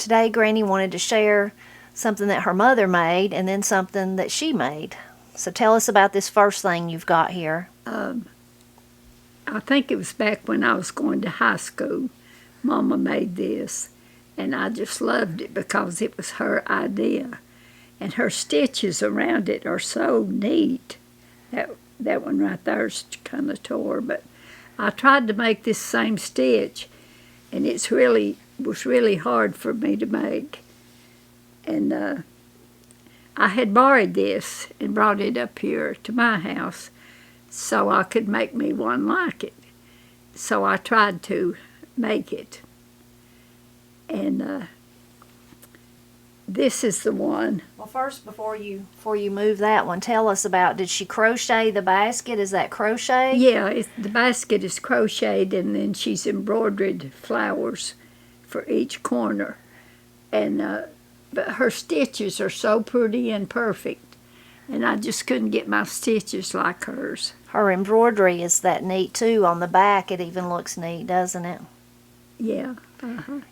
today Granny wanted to share something that her mother made and then something that she made. So tell us about this first thing you've got here. I think it was back when I was going to high school. Mama made this, and I just loved it because it was her idea. And her stitches around it are so neat. That one right there is kind of tore, but I tried to make this same stitch, and was really hard for me to make. And I had borrowed this and brought it up here to my house so I could make me one like it. So I tried to make it. And this is the one. Well, first, before you move that one, tell us about, did she crochet the basket? Is that crochet? Yeah, the basket is crocheted, and then she's embroidered flowers for each corner. And but her stitches are so pretty and perfect, and I just couldn't get my stitches like hers. Her embroidery is that neat too. On the back, it even looks neat, doesn't it? Yeah.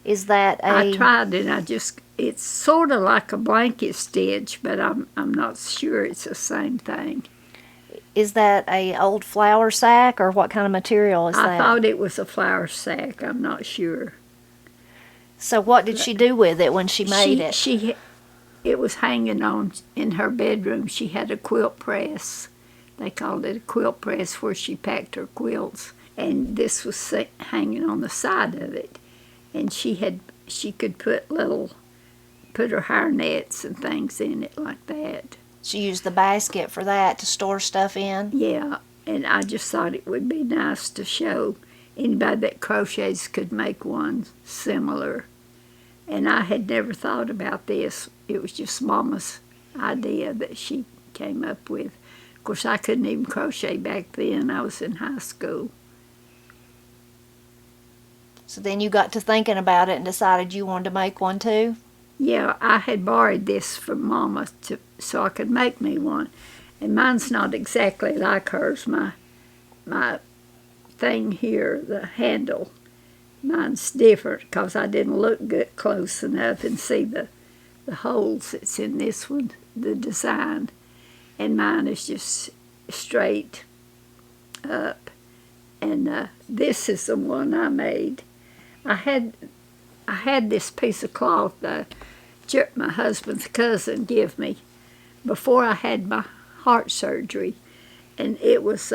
Is that I tried it. It's sort of like a blanket stitch, but I'm not sure it's the same thing. Is that a old flour sack, or what kind of material is that? I thought it was a flour sack. I'm not sure. So what did she do with it when she made it? It was hanging on in her bedroom. She had a quilt press. They called it a quilt press where she packed her quilts. And this was hanging on the side of it. And she could put her hair nets and things in it like that. She used the basket for that, to store stuff in? Yeah, and I just thought it would be nice to show anybody that crochets could make one similar. And I had never thought about this. It was just Mama's idea that she came up with. Of course, I couldn't even crochet back then. I was in high school. So then you got to thinking about it and decided you wanted to make one too? Yeah, I had borrowed this from Mama so I could make me one. And mine's not exactly like hers. My thing here, the handle, mine's different because I didn't look good close enough and see the holes that's in this one, the design. And mine is just straight up. And this is the one I made. I had this piece of cloth that my husband's cousin gave me before I had my heart surgery, and it was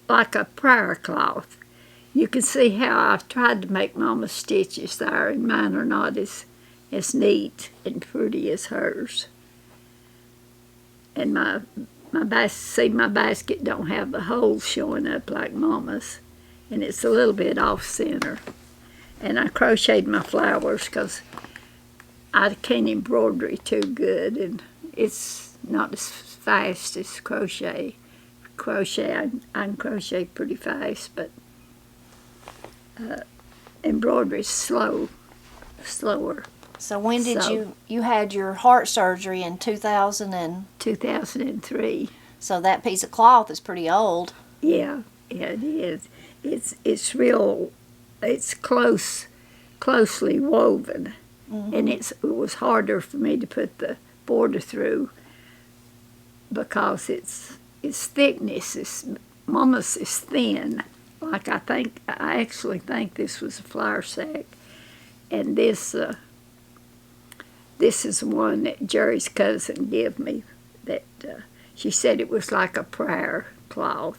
like a prayer cloth. You can see how I've tried to make Mama's stitches there, and mine are not as neat and pretty as hers. And my basket don't have the holes showing up like Mama's, and it's a little bit off center. And I crocheted my flowers because I can't embroidery too good, and it's not as fast as crochet. I can crochet pretty fast, but embroidery's slower. So when did you had your heart surgery in 2003. So that piece of cloth is pretty old. Yeah, it is. It's closely woven, and it was harder for me to put the border through because its thickness Mama's is thin. Like I actually think this was a flour sack, and this is one that Jerry's cousin gave me. That she said it was like a prayer cloth.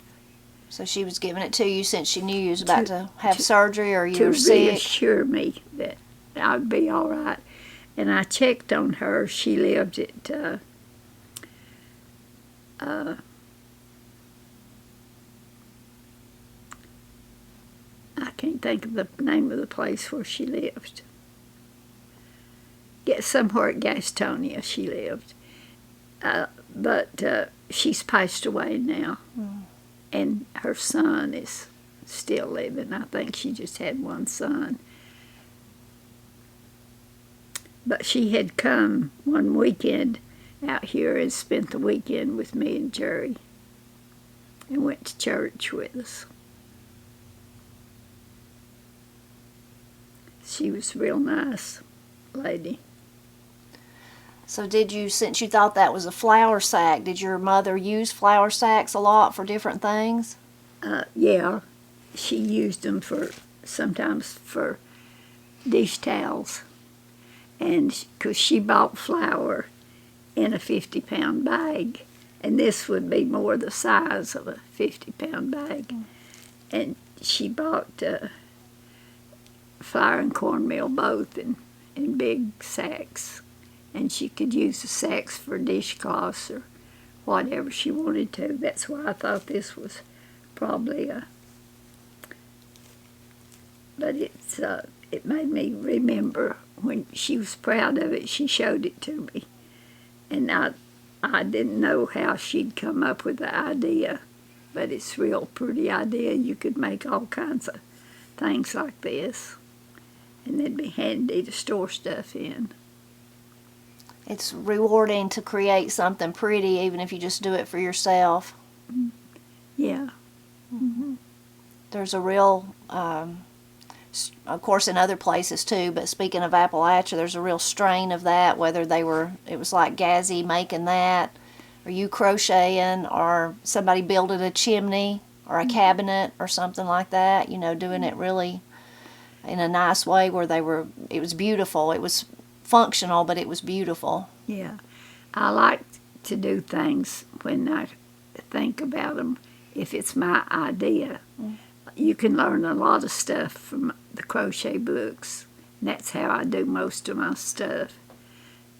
So she was giving it to you since she knew you was about to have surgery, or you were sick? To reassure me that I'd be all right. And I checked on her. She lived at I can't think of the name of the place where she lived. Somewhere at Gastonia she lived. But she's passed away now. And her son is still living. I think she just had one son. But she had come one weekend out here and spent the weekend with me and Jerry and went to church with us. She was a real nice lady. So did you, since you thought that was a flour sack, did your mother use flour sacks a lot for different things? Yeah, she used them sometimes for dish towels. And because she bought flour in a 50-pound bag, and this would be more the size of a 50-pound bag. And she bought flour and cornmeal both in big sacks. And she could use the sacks for dishcloths or whatever she wanted to. That's why I thought this was probably but it made me remember when she was proud of it. She showed it to me, and I didn't know how she'd come up with the idea, but it's a real pretty idea. You could make all kinds of things like this, and it'd be handy to store stuff in. It's rewarding to create something pretty, even if you just do it for yourself. Yeah. Mm-hmm. There's a real, of course in other places too, but speaking of Appalachia, there's a real strain of that, whether it was like Gazzy making that, or you crocheting, or somebody building a chimney, or a cabinet, or something like that, doing it really in a nice way where it was beautiful. It was functional, but it was beautiful. Yeah. I like to do things when I think about them, if it's my idea. You can learn a lot of stuff from the crochet books, and that's how I do most of my stuff.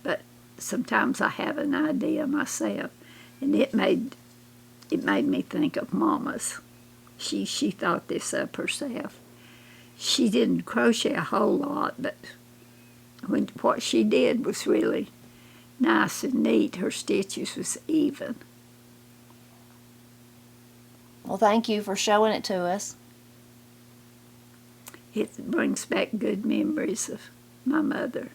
But sometimes I have an idea myself, and it made me think of Mama's. She thought this up herself. She didn't crochet a whole lot, but what she did was really nice and neat. Her stitches was even. Well, thank you for showing it to us. It brings back good memories of my mother.